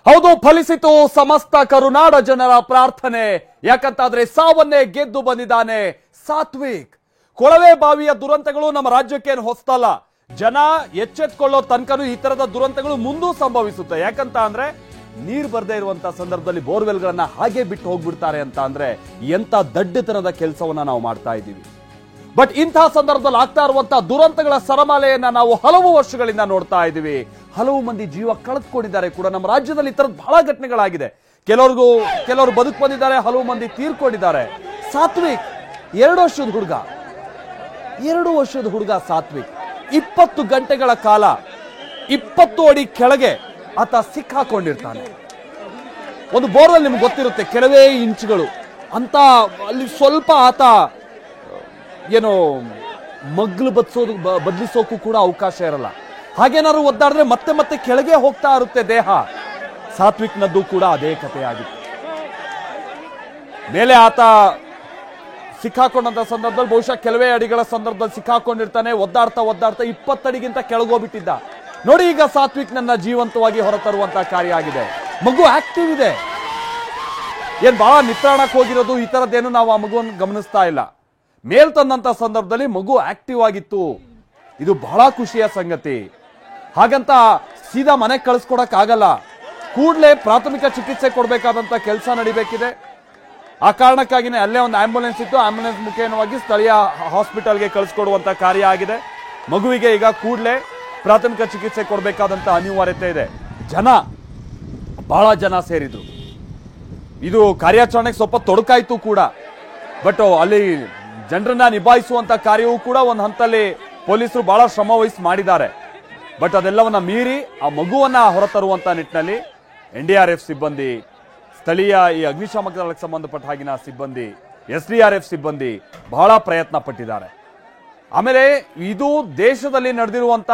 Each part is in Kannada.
ಹೌದು, ಫಲಿಸಿತು ಸಮಸ್ತ ಕರುನಾಡ ಜನರ ಪ್ರಾರ್ಥನೆ. ಯಾಕಂತಾದ್ರೆ ಸಾವನ್ನೇ ಗೆದ್ದು ಬಂದಿದ್ದಾನೆ ಸಾತ್ವಿಕ್. ಕೊಳವೆ ಬಾವಿಯ ದುರಂತಗಳು ನಮ್ಮ ರಾಜ್ಯಕ್ಕೇನು ಹೊಸ್ತಲ್ಲ. ಜನ ಎಚ್ಚೆತ್ಕೊಳ್ಳೋ ತನಕನೂ ಈ ತರದ ದುರಂತಗಳು ಮುಂದೂ ಸಂಭವಿಸುತ್ತೆ. ಯಾಕಂತ ಅಂದ್ರೆ ನೀರ್ ಬರ್ದೇ ಇರುವಂತ ಸಂದರ್ಭದಲ್ಲಿ ಬೋರ್ವೆಲ್ ಗಳನ್ನ ಹಾಗೆ ಬಿಟ್ಟು ಹೋಗ್ಬಿಡ್ತಾರೆ ಅಂತ ಅಂದ್ರೆ ಎಂತ ದಡ್ಡತನದ ಕೆಲಸವನ್ನ ನಾವು ಮಾಡ್ತಾ ಇದ್ದೀವಿ. ಬಟ್ ಇಂತಹ ಸಂದರ್ಭದಲ್ಲಿ ಆಗ್ತಾ ಇರುವಂತಹ ದುರಂತಗಳ ಸರಮಾಲೆಯನ್ನ ನಾವು ಹಲವು ವರ್ಷಗಳಿಂದ ನೋಡ್ತಾ ಇದ್ದೀವಿ. ಹಲವು ಮಂದಿ ಜೀವ ಕಳೆದುಕೊಂಡಿದ್ದಾರೆ ಕೂಡ. ನಮ್ಮ ರಾಜ್ಯದಲ್ಲಿ ಈ ತರದ ಬಹಳ ಘಟನೆಗಳಾಗಿದೆ. ಕೆಲವರು ಬದುಕು ಬಂದಿದ್ದಾರೆ, ಹಲವು ಮಂದಿ ತೀರ್ಕೊಂಡಿದ್ದಾರೆ. ಸಾತ್ವಿಕ್ 2 ವರ್ಷದ ಹುಡುಗ ಸಾತ್ವಿಕ್ 20 ಗಂಟೆಗಳ ಕಾಲ 20 ಅಡಿ ಕೆಳಗೆ ಆತ ಸಿಕ್ಕಾಕೊಂಡಿರ್ತಾನೆ. ಒಂದು ಬೋರ್ವೆಲ್ ನಿಮ್ಗೆ ಗೊತ್ತಿರುತ್ತೆ, ಕೆಲವೇ ಇಂಚುಗಳು ಅಂತ. ಅಲ್ಲಿ ಸ್ವಲ್ಪ ಆತ ಏನೋ ಮಗ್ಲು ಬದಲಿಸೋಕು ಕೂಡ ಅವಕಾಶ ಇರಲ್ಲ. ಹಾಗೇನಾದ್ರು ಒದ್ದಾಡಿದ್ರೆ ಮತ್ತೆ ಮತ್ತೆ ಕೆಳಗೆ ಹೋಗ್ತಾ ಇರುತ್ತೆ ದೇಹ. ಸಾತ್ವಿಕ್ನದ್ದು ಕೂಡ ಅದೇ ಕಥೆಯಾಗಿತ್ತು. ಮೇಲೆ ಆತ ಸಿಕ್ಕಾಕೊಂಡಂತ ಸಂದರ್ಭದಲ್ಲಿ ಬಹುಶಃ ಕೆಲವೇ ಅಡಿಗಳ ಸಂದರ್ಭದಲ್ಲಿ ಸಿಕ್ಕಾಕೊಂಡಿರ್ತಾನೆ. ಒದ್ದಾಡ್ತಾ 20 ಅಡಿಗಿಂತ ಕೆಳಗೋಗ್ಬಿಟ್ಟಿದ್ದ. ನೋಡಿ, ಈಗ ಸಾತ್ವಿಕ್ ನನ್ನ ಜೀವಂತವಾಗಿ ಹೊರತರುವಂತಹ ಕಾರ್ಯ ಆಗಿದೆ. ಮಗು ಆಕ್ಟಿವ್ ಇದೆ. ಏನ್ ಬಹಳ ನಿತ್ರಾಣಕ್ಕೆ ಹೋಗಿರೋದು ಈ ತರದ್ದೇನು ನಾವು ಆ ಮಗುವನ್ನು ಗಮನಿಸ್ತಾ ಇಲ್ಲ. ಮೇಲ್ ತಂದಂತ ಸಂದರ್ಭದಲ್ಲಿ ಮಗು ಆಕ್ಟಿವ್ ಆಗಿತ್ತು. ಇದು ಬಹಳ ಖುಷಿಯ ಸಂಗತಿ. ಹಾಗಂತ ಸೀದಾ ಮನೆಗೆ ಕಳಿಸ್ಕೊಡಕ್ ಆಗಲ್ಲ. ಕೂಡಲೇ ಪ್ರಾಥಮಿಕ ಚಿಕಿತ್ಸೆ ಕೊಡಬೇಕಾದಂತ ಕೆಲಸ ನಡಿಬೇಕಿದೆ. ಆ ಕಾರಣಕ್ಕಾಗಿನೇ ಅಲ್ಲೇ ಒಂದು ಆಂಬ್ಯುಲೆನ್ಸ್ ಇತ್ತು. ಆಂಬ್ಯುಲೆನ್ಸ್ ಮುಖೇನವಾಗಿ ಸ್ಥಳೀಯ ಹಾಸ್ಪಿಟಲ್ಗೆ ಕಳಿಸ್ಕೊಡುವಂತ ಕಾರ್ಯ ಆಗಿದೆ. ಮಗುವಿಗೆ ಈಗ ಕೂಡಲೇ ಪ್ರಾಥಮಿಕ ಚಿಕಿತ್ಸೆ ಕೊಡಬೇಕಾದಂತ ಅನಿವಾರ್ಯತೆ ಇದೆ. ಬಹಳ ಜನ ಸೇರಿದ್ರು. ಇದು ಕಾರ್ಯಾಚರಣೆಗೆ ಸ್ವಲ್ಪ ತೊಡಕಾಯ್ತು ಕೂಡ. ಬಟ್ ಅಲ್ಲಿ ಜನರನ್ನ ನಿಭಾಯಿಸುವಂತ ಕಾರ್ಯವೂ ಕೂಡ ಒಂದು ಹಂತದಲ್ಲಿ ಪೊಲೀಸರು ಬಹಳ ಶ್ರಮ ವಹಿಸಿ ಮಾಡಿದ್ದಾರೆ. ಬಟ್ ಅದೆಲ್ಲವನ್ನ ಮೀರಿ ಆ ಮಗುವನ್ನ ಹೊರತರುವಂತ ನಿಟ್ಟಿನಲ್ಲಿ NDRF ಸಿಬ್ಬಂದಿ, ಸ್ಥಳೀಯ ಈ ಅಗ್ನಿಶಾಮಕ ದಳಕ್ಕೆ ಸಂಬಂಧಪಟ್ಟ ಹಾಗಿನ ಸಿಬ್ಬಂದಿ, SDRF ಸಿಬ್ಬಂದಿ ಬಹಳ ಪ್ರಯತ್ನ ಪಟ್ಟಿದ್ದಾರೆ. ಆಮೇಲೆ ಇದು ದೇಶದಲ್ಲಿ ನಡೆದಿರುವಂತ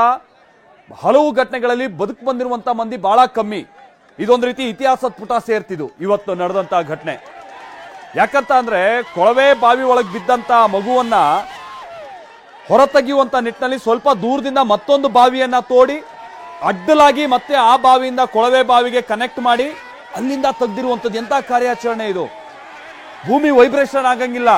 ಹಲವು ಘಟನೆಗಳಲ್ಲಿ ಬದುಕು ಬಂದಿರುವಂತ ಮಂದಿ ಬಹಳ ಕಮ್ಮಿ. ಇದೊಂದು ರೀತಿ ಇತಿಹಾಸದ ಪುಟ ಸೇರ್ತಿದ್ದು ಇವತ್ತು ನಡೆದಂತ ಘಟನೆ. ಯಾಕಂತ ಅಂದ್ರೆ ಕೊಳವೆ ಬಾವಿ ಒಳಗೆ ಬಿದ್ದಂತ ಮಗುವನ್ನ ಹೊರತೆಗೆಯುವಂತ ನಿಟ್ಟಿನಲ್ಲಿ ಸ್ವಲ್ಪ ದೂರದಿಂದ ಮತ್ತೊಂದು ಬಾವಿಯನ್ನ ತೋಡಿ ಅಡ್ಡಲಾಗಿ ಮತ್ತೆ ಆ ಬಾವಿಯಿಂದ ಕೊಳವೆ ಬಾವಿಗೆ ಕನೆಕ್ಟ್ ಮಾಡಿ ಅಲ್ಲಿಂದ ತೆಗೆದಿರುವಂತದ್ದು ಎಂತ ಕಾರ್ಯಾಚರಣೆ ಇದು. ಭೂಮಿ ವೈಬ್ರೇಷನ್ ಆಗಂಗಿಲ್ಲ.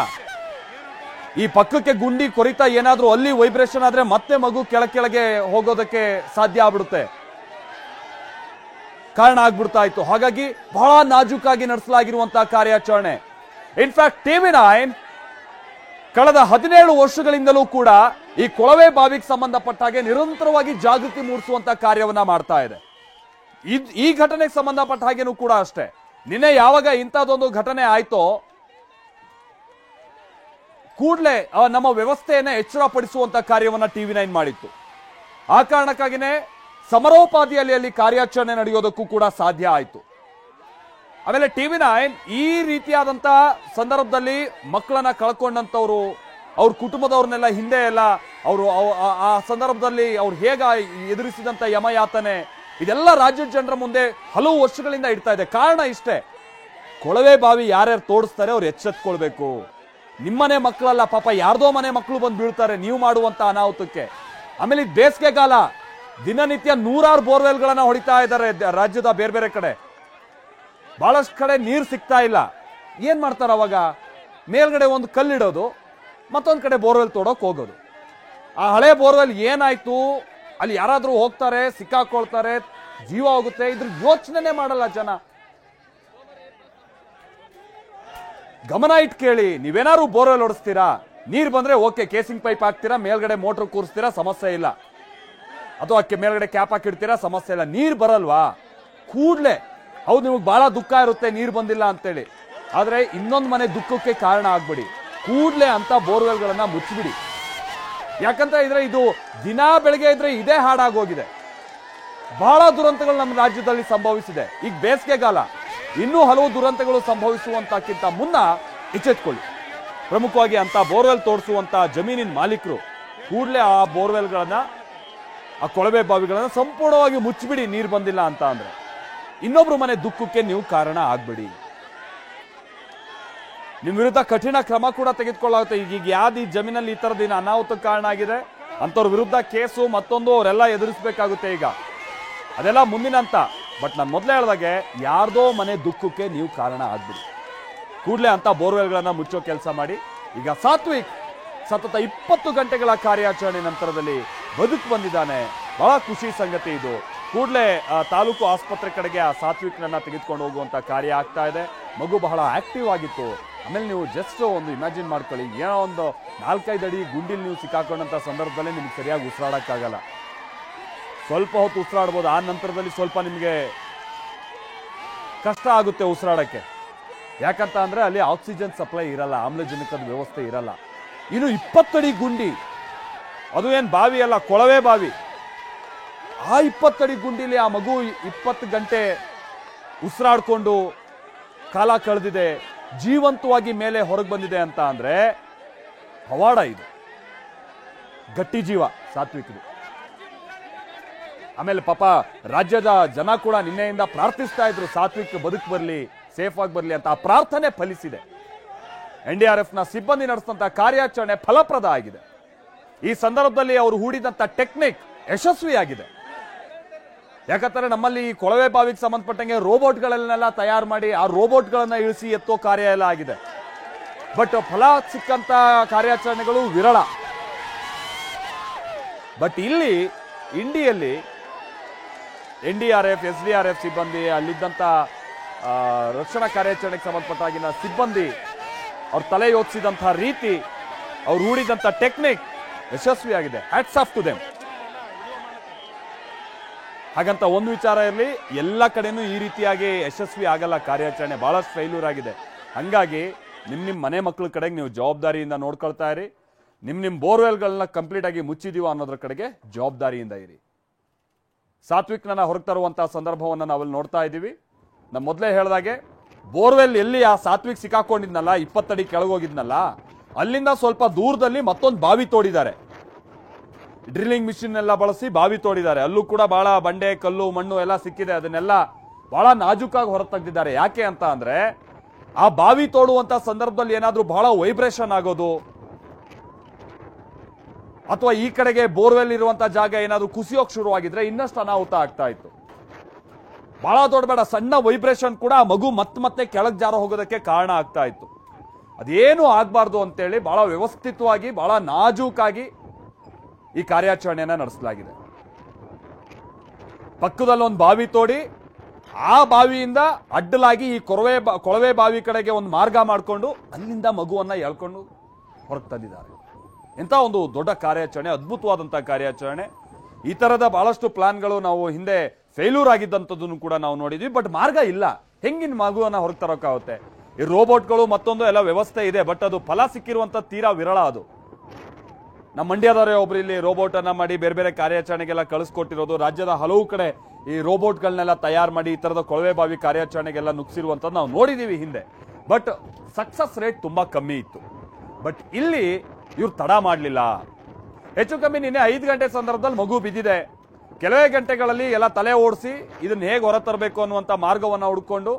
ಈ ಪಕ್ಕಕ್ಕೆ ಗುಂಡಿ ಕೊರಿತಾ ಏನಾದ್ರೂ ಅಲ್ಲಿ ವೈಬ್ರೇಷನ್ ಆದ್ರೆ ಮತ್ತೆ ಮಗು ಕೆಳಗೆ ಹೋಗೋದಕ್ಕೆ ಸಾಧ್ಯ ಆಗ್ಬಿಡುತ್ತೆ, ಕಾರಣ ಆಗ್ಬಿಡ್ತಾ ಇತ್ತು. ಹಾಗಾಗಿ ಬಹಳ ನಾಜೂಕಾಗಿ ನಡೆಸಲಾಗಿರುವಂತಹ ಕಾರ್ಯಾಚರಣೆ. ಇನ್ಫ್ಯಾಕ್ಟ್ TV9 ಕಳೆದ 17 ವರ್ಷಗಳಿಂದಲೂ ಕೂಡ ಈ ಕೊಳವೆ ಬಾವಿಗೆ ಸಂಬಂಧಪಟ್ಟ ಹಾಗೆ ನಿರಂತರವಾಗಿ ಜಾಗೃತಿ ಮೂಡಿಸುವಂತ ಕಾರ್ಯವನ್ನ ಮಾಡ್ತಾ ಇದೆ. ಈ ಘಟನೆಗೆ ಸಂಬಂಧಪಟ್ಟ ಹಾಗೇನೂ ಕೂಡ ಅಷ್ಟೇ. ನಿನ್ನೆ ಯಾವಾಗ ಇಂಥದ್ದೊಂದು ಘಟನೆ ಆಯ್ತೋ ಕೂಡಲೇ ನಮ್ಮ ವ್ಯವಸ್ಥೆಯನ್ನ ಎಚ್ಚರ ಪಡಿಸುವಂತ ಕಾರ್ಯವನ್ನ TV9 ಮಾಡಿತ್ತು. ಆ ಕಾರಣಕ್ಕಾಗಿನೇ ಸಮರೋಪಾದಿಯಲ್ಲಿ ಅಲ್ಲಿ ಕಾರ್ಯಾಚರಣೆ ನಡೆಯೋದಕ್ಕೂ ಕೂಡ ಸಾಧ್ಯ ಆಯ್ತು. ಆಮೇಲೆ TV9 ಈ ರೀತಿಯಾದಂತ ಸಂದರ್ಭದಲ್ಲಿ ಮಕ್ಕಳನ್ನ ಕಳ್ಕೊಂಡಂತವ್ರು, ಅವ್ರ ಕುಟುಂಬದವ್ರನ್ನೆಲ್ಲ ಹಿಂದೆ ಎಲ್ಲ ಅವರು ಆ ಸಂದರ್ಭದಲ್ಲಿ ಅವ್ರು ಹೇಗ ಎದುರಿಸಿದಂತ ಯಮಯಾತನೆ ಇದೆಲ್ಲ ರಾಜ್ಯದ ಜನರ ಮುಂದೆ ಹಲವು ವರ್ಷಗಳಿಂದ ಇಡ್ತಾ ಇದೆ. ಕಾರಣ ಇಷ್ಟೇ, ಕೊಳವೆ ಬಾವಿ ಯಾರ್ಯಾರು ತೋಡಿಸ್ತಾರೆ ಅವ್ರು ಎಚ್ಚೆತ್ಕೊಳ್ಬೇಕು. ನಿಮ್ಮನೆ ಮಕ್ಕಳಲ್ಲ ಪಾಪ, ಯಾರ್ದೋ ಮನೆ ಮಕ್ಕಳು ಬಂದು ಬೀಳ್ತಾರೆ ನೀವು ಮಾಡುವಂತ ಅನಾಹುತಕ್ಕೆ. ಆಮೇಲೆ ಇದು ಬೇಸಿಗೆಗಾಲ, ದಿನನಿತ್ಯ 100 ಬೋರ್ವೆಲ್ಗಳನ್ನ ಹೊಡಿತಾ ಇದ್ದಾರೆ ರಾಜ್ಯದ ಬೇರೆ ಬೇರೆ ಕಡೆ. ಬಹಳಷ್ಟು ಕಡೆ ನೀರು ಸಿಗ್ತಾ ಇಲ್ಲ. ಏನ್ ಮಾಡ್ತಾರ ಅವಾಗ? ಮೇಲ್ಗಡೆ ಒಂದು ಕಲ್ಲಿಡೋದು, ಮತ್ತೊಂದು ಕಡೆ ಬೋರ್ವೆಲ್ ತೋಡೋಕ್ ಹೋಗೋದು. ಆ ಹಳೆ ಬೋರ್ವೆಲ್ ಏನಾಯ್ತು, ಅಲ್ಲಿ ಯಾರಾದ್ರೂ ಹೋಗ್ತಾರೆ, ಸಿಕ್ಕಾಕೊಳ್ತಾರೆ, ಜೀವ ಹೋಗುತ್ತೆ, ಇದ್ರ ಯೋಚನೆ ಮಾಡಲ್ಲ ಜನ. ಗಮನ ಇಟ್ಟು ಕೇಳಿ, ನೀವೇನಾದ್ರು ಬೋರ್ವೆಲ್ ಹೊಡಿಸ್ತೀರಾ, ನೀರ್ ಬಂದ್ರೆ ಓಕೆ, ಕೇಸಿಂಗ್ ಪೈಪ್ ಹಾಕ್ತೀರಾ, ಮೇಲ್ಗಡೆ ಮೋಟರ್ ಕೂರಿಸ್ತೀರಾ, ಸಮಸ್ಯೆ ಇಲ್ಲ. ಅಥವಾ ಮೇಲ್ಗಡೆ ಕ್ಯಾಪ್ ಹಾಕಿಡ್ತೀರಾ, ಸಮಸ್ಯೆ ಇಲ್ಲ. ನೀರ್ ಬರಲ್ವಾ ಕೂಡ್ಲೆ, ಹೌದು ನಿಮಗೆ ಬಹಳ ದುಃಖ ಇರುತ್ತೆ ನೀರ್ ಬಂದಿಲ್ಲ ಅಂತೇಳಿ, ಆದ್ರೆ ಇನ್ನೊಂದು ಮನೆ ದುಃಖಕ್ಕೆ ಕಾರಣ ಆಗ್ಬಿಡಿ. ಕೂಡ್ಲೆ ಅಂತ ಬೋರ್ವೆಲ್ಗಳನ್ನ ಮುಚ್ಚಿಬಿಡಿ. ಯಾಕಂತ ಇದ್ರೆ ಇದು ದಿನ ಬೆಳಗ್ಗೆ ಇದ್ರೆ ಇದೇ ಹಾಡಾಗೋಗಿದೆ. ಬಹಳ ದುರಂತಗಳು ನಮ್ಮ ರಾಜ್ಯದಲ್ಲಿ ಸಂಭವಿಸಿದೆ. ಈಗ ಬೇಸಿಗೆಗಾಲ, ಇನ್ನೂ ಹಲವು ದುರಂತಗಳು ಸಂಭವಿಸುವಂತಕ್ಕಿಂತ ಮುನ್ನ ಎಚ್ಚೆತ್ಕೊಳ್ಳಿ. ಪ್ರಮುಖವಾಗಿ ಅಂತ ಬೋರ್ವೆಲ್ ತೋರಿಸುವಂತ ಜಮೀನಿನ ಮಾಲೀಕರು ಕೂಡಲೇ ಆ ಬೋರ್ವೆಲ್ಗಳನ್ನ, ಆ ಕೊಳವೆ ಬಾವಿಗಳನ್ನ ಸಂಪೂರ್ಣವಾಗಿ ಮುಚ್ಚಿಬಿಡಿ. ನೀರು ಬಂದಿಲ್ಲ ಅಂತ ಅಂದ್ರೆ ಇನ್ನೊಬ್ರು ಮನೆ ದುಃಖಕ್ಕೆ ನೀವು ಕಾರಣ ಆಗ್ಬಿಡಿ. ನಿಮ್ ವಿರುದ್ಧ ಕಠಿಣ ಕ್ರಮ ಕೂಡ ತೆಗೆದುಕೊಳ್ಳಾಗುತ್ತೆ. ಈಗ ಯಾವ್ದು ಈ ಜಮೀನಲ್ಲಿ ಈ ತರದ ಅನಾಹುತಕ್ಕೆ ಕಾರಣ ಆಗಿದೆ ಅಂತವ್ರ ವಿರುದ್ಧ ಕೇಸು ಮತ್ತೊಂದು ಅವರೆಲ್ಲ ಎದುರಿಸಬೇಕಾಗುತ್ತೆ. ಈಗ ಅದೆಲ್ಲ ಮುಂದಿನ ಹಂತ. ಬಟ್ ನಾನು ಮೊದಲೇ ಹೇಳಿದಾಗೆ ಯಾರ್ದೋ ಮನೆ ದುಃಖಕ್ಕೆ ನೀವು ಕಾರಣ ಆಗ್ಬಿಡಿ. ಕೂಡಲೇ ಅಂತ ಬೋರ್ವೆಲ್ಗಳನ್ನ ಮುಚ್ಚೋ ಕೆಲಸ ಮಾಡಿ. ಈಗ ಸಾತ್ವಿಕ್ ಸತತ 20 ಗಂಟೆಗಳ ಕಾರ್ಯಾಚರಣೆ ನಂತರದಲ್ಲಿ ಬದುಕು ಬಂದಿದ್ದಾನೆ. ಬಹಳ ಖುಷಿ ಸಂಗತಿ ಇದು. ಕೂಡಲೇ ತಾಲೂಕು ಆಸ್ಪತ್ರೆ ಕಡೆಗೆ ಆ ಸಾತ್ವಿಕ್ನನ್ನ ತೆಗೆದುಕೊಂಡು ಹೋಗುವಂತ ಕಾರ್ಯ ಆಗ್ತಾ ಇದೆ. ಮಗು ಬಹಳ ಆಕ್ಟಿವ್ ಆಗಿತ್ತು. ಆಮೇಲೆ ನೀವು ಜಸ್ಟ್ ಒಂದು ಇಮ್ಯಾಜಿನ್ ಮಾಡ್ಕೊಳ್ಳಿ, ಏನೋ ಒಂದು 4-5 ಅಡಿ ಗುಂಡಿಲ್ ನೀವು ಸಿಕ್ಕಾಕೊಂಡಂತ ಸಂದರ್ಭದಲ್ಲಿ ನಿಮ್ಗೆ ಸರಿಯಾಗಿ ಉಸಿರಾಡಕ್ಕಾಗಲ್ಲ. ಸ್ವಲ್ಪ ಹೊತ್ತು ಉಸಿರಾಡ್ಬೋದು, ಆ ನಂತರದಲ್ಲಿ ಸ್ವಲ್ಪ ನಿಮಗೆ ಕಷ್ಟ ಆಗುತ್ತೆ ಉಸಿರಾಡಕ್ಕೆ. ಯಾಕಂತ ಅಂದ್ರೆ ಅಲ್ಲಿ ಆಕ್ಸಿಜನ್ ಸಪ್ಲೈ ಇರಲ್ಲ, ಆಮ್ಲಜನಕದ ವ್ಯವಸ್ಥೆ ಇರಲ್ಲ. ಇನ್ನು 20 ಅಡಿ ಗುಂಡಿ, ಅದು ಏನು ಬಾವಿ ಅಲ್ಲ, ಕೊಳವೆ ಬಾವಿ. ಆ 20 ಅಡಿ ಗುಂಡಿಲಿ ಆ ಮಗು 20 ಗಂಟೆ ಉಸಿರಾಡ್ಕೊಂಡು ಕಾಲ ಕಳೆದಿದೆ, ಜೀವಂತವಾಗಿ ಮೇಲೆ ಹೊರಗೆ ಬಂದಿದೆ ಅಂತ ಅಂದ್ರೆ ಪವಾಡ ಇದು. ಗಟ್ಟಿ ಜೀವ ಸಾತ್ವಿಕ್ದು. ಆಮೇಲೆ ಪಾಪ ರಾಜ್ಯದ ಜನ ಕೂಡ ನಿನ್ನೆಯಿಂದ ಪ್ರಾರ್ಥಿಸ್ತಾ ಇದ್ರು ಸಾತ್ವಿಕ್ ಬದುಕು ಬರಲಿ, ಸೇಫ್ ಆಗಿ ಬರಲಿ ಅಂತ. ಆ ಪ್ರಾರ್ಥನೆ ಫಲಿಸಿದೆ. NDRF ನ ಸಿಬ್ಬಂದಿ ನಡೆಸಿದಂತ ಕಾರ್ಯಾಚರಣೆ ಫಲಪ್ರದ ಆಗಿದೆ. ಈ ಸಂದರ್ಭದಲ್ಲಿ ಅವರು ಹೂಡಿದಂತ ಟೆಕ್ನಿಕ್ ಯಶಸ್ವಿಯಾಗಿದೆ. ಯಾಕಂದ್ರೆ ನಮ್ಮಲ್ಲಿ ಈ ಕೊಳವೆ ಬಾವಿಗೆ ಸಂಬಂಧಪಟ್ಟಂಗೆ ರೋಬೋಟ್ಗಳನ್ನೆಲ್ಲ ತಯಾರು ಮಾಡಿ ಆ ರೋಬೋಟ್ಗಳನ್ನ ಇಳಿಸಿ ಎತ್ತೋ ಕಾರ್ಯ ಎಲ್ಲ ಆಗಿದೆ. ಬಟ್ ಫಲ ಸಿಕ್ಕಂತ ಕಾರ್ಯಾಚರಣೆಗಳು ವಿರಳ. ಬಟ್ ಇಲ್ಲಿ ಇಂಡಿಯಲ್ಲಿ NDRF, SDRF ಸಿಬ್ಬಂದಿ, ಅಲ್ಲಿದ್ದಂತ ರಕ್ಷಣಾ ಕಾರ್ಯಾಚರಣೆಗೆ ಸಂಬಂಧಪಟ್ಟಾಗಿನ ಸಿಬ್ಬಂದಿ ಅವ್ರ ತಲೆ ಯೋಚಿಸಿದಂತಹ ರೀತಿ, ಅವ್ರು ಹೂಡಿದಂತ ಟೆಕ್ನಿಕ್ ಯಶಸ್ವಿಯಾಗಿದೆ. Hats off to them. ಹಾಗಂತ ಒಂದು ವಿಚಾರ ಇರಲಿ, ಎಲ್ಲ ಕಡೆನೂ ಈ ರೀತಿಯಾಗಿ ಯಶಸ್ವಿ ಆಗಲ್ಲ ಕಾರ್ಯಾಚರಣೆ, ಬಹಳಷ್ಟು ಫೇಲ್ಯೂರ್ ಆಗಿದೆ. ಹಂಗಾಗಿ ನಿಮ್ಮ ಮನೆ ಮಕ್ಕಳ ಕಡೆಗೆ ನೀವು ಜವಾಬ್ದಾರಿಯಿಂದ ನೋಡ್ಕೊಳ್ತಾ ಇರಿ. ನಿಮ್ಮ ಬೋರ್ವೆಲ್ಗಳನ್ನ ಕಂಪ್ಲೀಟ್ ಆಗಿ ಮುಚ್ಚಿದೀವ ಅನ್ನೋದ್ರ ಕಡೆಗೆ ಜವಾಬ್ದಾರಿಯಿಂದ ಇರಿ. ಸಾತ್ವಿಕ್ನ ಹೊರಗೆ ತರುವಂತಹ ಸಂದರ್ಭವನ್ನು ನಾವಲ್ಲಿ ನೋಡ್ತಾ ಇದ್ದೀವಿ. ನಮ್ಮ ಮೊದಲೇ ಹೇಳಿದಾಗೆ ಬೋರ್ವೆಲ್ ಎಲ್ಲಿ ಆ ಸಾತ್ವಿಕ್ ಸಿಕ್ಕಾಕೊಂಡಿದ್ನಲ್ಲ, 20 ಅಡಿ ಕೆಳಗೋಗಿದ್ನಲ್ಲ, ಅಲ್ಲಿಂದ ಸ್ವಲ್ಪ ದೂರದಲ್ಲಿ ಮತ್ತೊಂದು ಬಾವಿ ತೋಡಿದ್ದಾರೆ. ಡ್ರಿಲ್ಲಿಂಗ್ ಮಿಷಿನ್ ಎಲ್ಲ ಬಳಸಿ ಬಾವಿ ತೋಡಿದ್ದಾರೆ. ಅಲ್ಲೂ ಕೂಡ ಬಹಳ ಬಂಡೆ, ಕಲ್ಲು, ಮಣ್ಣು ಎಲ್ಲ ಸಿಕ್ಕಿದೆ. ಅದನ್ನೆಲ್ಲ ಬಹಳ ನಾಜೂಕಾಗಿ ಹೊರ ತೆಗೆದಿದ್ದಾರೆ. ಯಾಕೆ ಅಂತ ಅಂದ್ರೆ ಆ ಬಾವಿ ತೋಡುವಂತ ಸಂದರ್ಭದಲ್ಲಿ ಏನಾದ್ರೂ ಬಹಳ ವೈಬ್ರೇಷನ್ ಆಗೋದು, ಅಥವಾ ಈ ಕಡೆಗೆ ಬೋರ್ವೆಲ್ ಇರುವಂತ ಜಾಗ ಏನಾದ್ರೂ ಕುಸಿಯೋಕ್ ಶುರುವಾಗಿದ್ರೆ ಇನ್ನಷ್ಟು ಅನಾಹುತ ಆಗ್ತಾ ಇತ್ತು. ಬಹಳ ದೊಡ್ಡ ಸಣ್ಣ ವೈಬ್ರೇಷನ್ ಕೂಡ ಆ ಮಗು ಮತ್ತೆ ಕೆಳಗೆ ಜಾರ ಹೋಗೋದಕ್ಕೆ ಕಾರಣ ಆಗ್ತಾ ಇತ್ತು. ಅದೇನು ಆಗ್ಬಾರ್ದು ಅಂತೇಳಿ ಬಹಳ ವ್ಯವಸ್ಥಿತವಾಗಿ, ಬಹಳ ನಾಜೂಕಾಗಿ ಈ ಕಾರ್ಯಾಚರಣೆಯನ್ನ ನಡೆಸಲಾಗಿದೆ. ಪಕ್ಕದಲ್ಲಿ ಒಂದು ಬಾವಿ ತೋಡಿ ಆ ಬಾವಿಯಿಂದ ಅಡ್ಡಲಾಗಿ ಈ ಕೊಳವೆ ಬಾವಿ ಕಡೆಗೆ ಒಂದು ಮಾರ್ಗ ಮಾಡಿಕೊಂಡು ಅಲ್ಲಿಂದ ಮಗುವನ್ನ ಎಳ್ಕೊಂಡು ಹೊರಗೆ ತಂದಿದ್ದಾರೆ. ಎಂತ ಒಂದು ದೊಡ್ಡ ಕಾರ್ಯಾಚರಣೆ, ಅದ್ಭುತವಾದಂತಹ ಕಾರ್ಯಾಚರಣೆ. ಈ ತರದ ಬಹಳಷ್ಟು ಪ್ಲಾನ್ಗಳು ನಾವು ಹಿಂದೆ ಫೇಲ್ಯೂರ್ ಆಗಿದ್ದಂಥದ್ದನ್ನು ಕೂಡ ನಾವು ನೋಡಿದ್ವಿ. ಬಟ್ ಮಾರ್ಗ ಇಲ್ಲ. ಹೆಂಗಿನ ಮಗುವನ್ನ ಹೊರಗೆ ತರೋಕ್ಕಾಗುತ್ತೆ? ಈ ರೋಬೋಟ್ಗಳು ಮತ್ತೊಂದು ಎಲ್ಲ ವ್ಯವಸ್ಥೆ ಇದೆ, ಬಟ್ ಅದು ಫಲ ಸಿಕ್ಕಿರುವಂತ ತೀರಾ ವಿರಳ. ಅದು ನಮ್ಮ ಮಂಡ್ಯದವರೇ ಒಬ್ರು ಇಲ್ಲಿ ರೋಬೋಟ್ ಅನ್ನ ಮಾಡಿ ಬೇರೆ ಬೇರೆ ಕಾರ್ಯಾಚರಣೆಗೆಲ್ಲ ಕಳಿಸ್ಕೊಟ್ಟಿರೋದು. ರಾಜ್ಯದ ಹಲವು ಕಡೆ ಈ ರೋಬೋಟ್ಗಳನ್ನೆಲ್ಲ ತಯಾರು ಮಾಡಿ ಈ ತರದ ಕೊಳವೆ ಬಾವಿ ಕಾರ್ಯಾಚರಣೆಗೆಲ್ಲ ನುಗ್ಸಿರುವಂತದ್ದು ನಾವು ನೋಡಿದೀವಿ ಹಿಂದೆ. ಬಟ್ ಸಕ್ಸಸ್ ರೇಟ್ ತುಂಬಾ ಕಮ್ಮಿ ಇತ್ತು. ಬಟ್ ಇಲ್ಲಿ ಇವ್ರು ತಡ ಮಾಡಲಿಲ್ಲ. ಹೆಚ್ಚು ಕಮ್ಮಿ ನಿನ್ನೆ 5 ಗಂಟೆ ಸಂದರ್ಭದಲ್ಲಿ ಮಗು ಬಿದ್ದಿದೆ. ಕೆಲವೇ ಗಂಟೆಗಳಲ್ಲಿ ಎಲ್ಲ ತಲೆ ಓಡಿಸಿ ಇದನ್ನ ಹೇಗೆ ಹೊರ ತರಬೇಕು ಅನ್ನುವಂಥ ಮಾರ್ಗವನ್ನು ಹುಡ್ಕೊಂಡು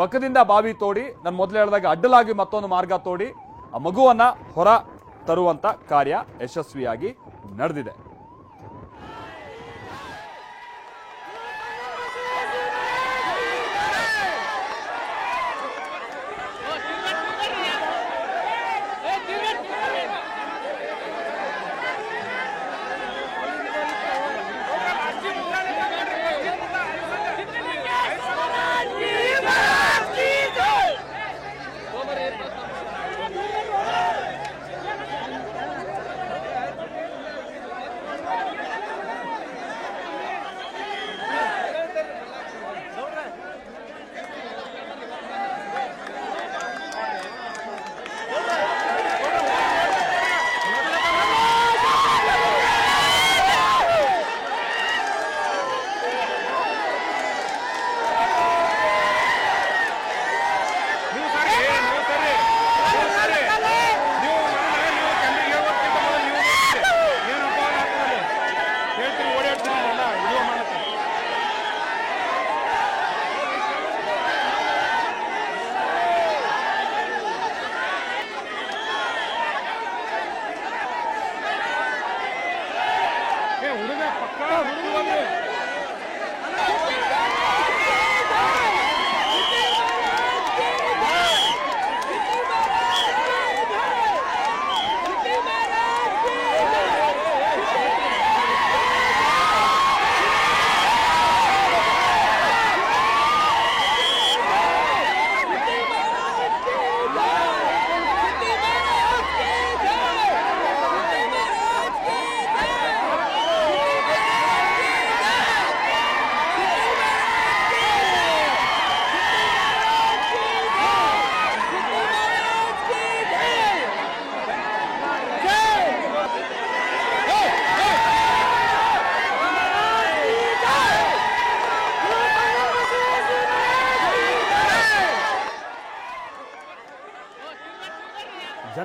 ಪಕ್ಕದಿಂದ ಬಾವಿ ತೋಡಿ, ನಾನು ಮೊದಲು ಹೇಳಿದಾಗ ಅಡ್ಡಲಾಗಿ ಮತ್ತೊಂದು ಮಾರ್ಗ ತೋಡಿ ಆ ಮಗುವನ್ನ ಹೊರ ತರುವಂತ ಕಾರ್ಯ ಯಶಸ್ವಿಯಾಗಿ ನಡೆದಿದೆ.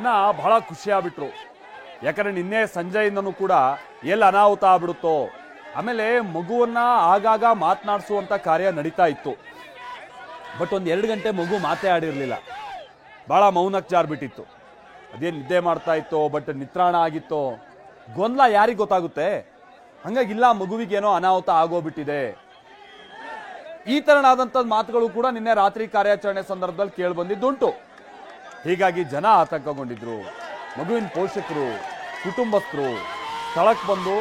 ಜನ ಬಹಳ ಖುಷಿ ಆಗ್ಬಿಟ್ರು. ಯಾಕಂದ್ರೆ ನಿನ್ನೆ ಸಂಜೆಯಿಂದನೂ ಕೂಡ ಎಲ್ಲಿ ಅನಾಹುತ ಆಗ್ಬಿಡುತ್ತೋ. ಆಮೇಲೆ ಮಗುವನ್ನ ಆಗಾಗ ಮಾತನಾಡಿಸುವಂತ ಕಾರ್ಯ ನಡೀತಾ ಇತ್ತು. ಬಟ್ ಒಂದು 2 ಗಂಟೆ ಮಗು ಮಾತೇ ಆಡಿರ್ಲಿಲ್ಲ, ಬಹಳ ಮೌನಕ್ಕೆ ಜಾರ್ಬಿಟ್ಟಿತ್ತು. ಅದೇನು ನಿದ್ದೆ ಮಾಡ್ತಾ ಇತ್ತೋ, ಬಟ್ ನಿತ್ರಾಣ ಆಗಿತ್ತೋ, ಗೊಂದಲ ಯಾರಿಗೆ ಗೊತ್ತಾಗುತ್ತೆ. ಹಂಗಾಗಿಲ್ಲ, ಮಗುವಿಗೇನೋ ಅನಾಹುತ ಆಗೋಗ್ಬಿಟ್ಟಿದೆ. ಈ ತರನಾದಂಥ ಮಾತುಗಳು ಕೂಡ ನಿನ್ನೆ ರಾತ್ರಿ ಕಾರ್ಯಾಚರಣೆ ಸಂದರ್ಭದಲ್ಲಿ ಕೇಳಿ ಬಂದಿದ್ದುಂಟು. ಹೀಗಾಗಿ ಜನ ಆತಂಕಗೊಂಡಿದ್ರು. ಮಗುವಿನ ಪೋಷಕರು, ಕುಟುಂಬಸ್ಥರು ಸ್ಥಳಕ್ಕೆ ಬಂದು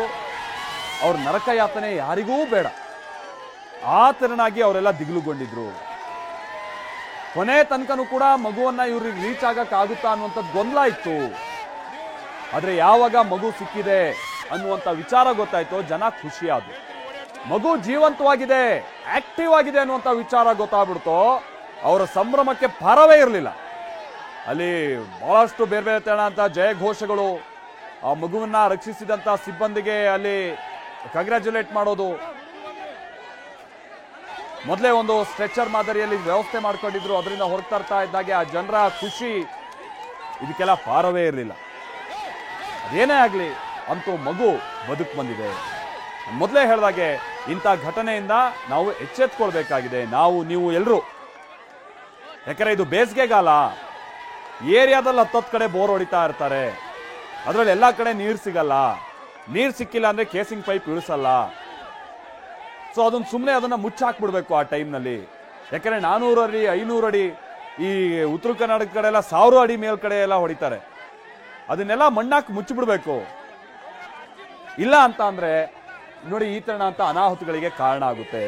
ಅವ್ರ ನರಕ ಯಾತನೆ ಯಾರಿಗೂ ಬೇಡ, ಆ ತೆರನಾಗಿ ಅವರೆಲ್ಲ ದಿಗಿಲುಗೊಂಡಿದ್ರು. ಕೊನೆ ತನಕನೂ ಕೂಡ ಮಗುವನ್ನ ಇವ್ರಿಗೆ ರೀಚ್ ಆಗಕ್ಕಾಗುತ್ತಾ ಅನ್ನುವಂಥದ್ದು ಗೊಂದಲ ಇತ್ತು. ಆದ್ರೆ ಯಾವಾಗ ಮಗು ಸಿಕ್ಕಿದೆ ಅನ್ನುವಂಥ ವಿಚಾರ ಗೊತ್ತಾಯ್ತು, ಜನ ಖುಷಿಯಾದ್ರು. ಮಗು ಜೀವಂತವಾಗಿದೆ, ಆಕ್ಟಿವ್ ಆಗಿದೆ ಅನ್ನುವಂಥ ವಿಚಾರ ಗೊತ್ತಾಗ್ಬಿಡ್ತೋ, ಅವರ ಸಂಭ್ರಮಕ್ಕೆ ಪಾರವೇ ಇರಲಿಲ್ಲ. ಅಲ್ಲಿ ಬಹಳಷ್ಟು ಬೇರೆ ಬೇರೆ ತೆರನಾದಂಥ ಜಯ ಘೋಷಗಳು, ಆ ಮಗುವನ್ನ ರಕ್ಷಿಸಿದಂಥ ಸಿಬ್ಬಂದಿಗೆ ಅಲ್ಲಿ ಕಂಗ್ರ್ಯಾಚುಲೇಟ್ ಮಾಡೋದು. ಮೊದಲೇ ಒಂದು ಸ್ಟ್ರೆಚರ್ ಮಾದರಿಯಲ್ಲಿ ವ್ಯವಸ್ಥೆ ಮಾಡ್ಕೊಂಡಿದ್ರು, ಅದರಿಂದ ಹೊರಗೆ ತರ್ತಾ ಇದ್ದಾಗೆ ಆ ಜನರ ಖುಷಿ ಇದಕ್ಕೆಲ್ಲ ಪಾರವೇ ಇರಲಿಲ್ಲ. ಅದೇನೇ ಆಗಲಿ, ಅಂತೂ ಮಗು ಬದುಕು ಬಂದಿದೆ. ಮೊದಲೇ ಹೇಳಿದಾಗೆ ಇಂಥ ಘಟನೆಯಿಂದ ನಾವು ಎಚ್ಚೆತ್ಕೊಳ್ಬೇಕಾಗಿದೆ, ನಾವು ನೀವು ಎಲ್ಲರೂ. ಯಾಕಂದ್ರೆ ಇದು ಬೇಸಿಗೆಗಾಲ, ಏರಿಯಾದಲ್ಲಿ 10 ಕಡೆ ಬೋರ್ ಹೊಡಿತಾ ಇರ್ತಾರೆ. ಅದರಲ್ಲಿ ಎಲ್ಲ ಕಡೆ ನೀರು ಸಿಗಲ್ಲ. ನೀರು ಸಿಕ್ಕಿಲ್ಲ ಅಂದ್ರೆ ಕೇಸಿಂಗ್ ಪೈಪ್ ಇಳಿಸಲ್ಲ. ಸೊ ಅದನ್ನ ಸುಮ್ಮನೆ ಅದನ್ನ ಮುಚ್ಚಾಕ್ಬಿಡ್ಬೇಕು ಆ ಟೈಮ್ನಲ್ಲಿ. ಯಾಕಂದ್ರೆ 400 ಅಡಿ 500 ಅಡಿ, ಈ ಉತ್ತರ ಕರ್ನಾಟಕ ಕಡೆ ಎಲ್ಲ 1000 ಅಡಿ ಮೇಲ್ಕಡೆ ಎಲ್ಲ ಹೊಡಿತಾರೆ. ಅದನ್ನೆಲ್ಲ ಮಣ್ಣಾಕಿ ಮುಚ್ಚಿಬಿಡ್ಬೇಕು. ಇಲ್ಲ ಅಂತ ಅಂದ್ರೆ ನೋಡಿ, ಈ ತರನ ಅಂತ ಅನಾಹುತಗಳಿಗೆ ಕಾರಣ ಆಗುತ್ತೆ.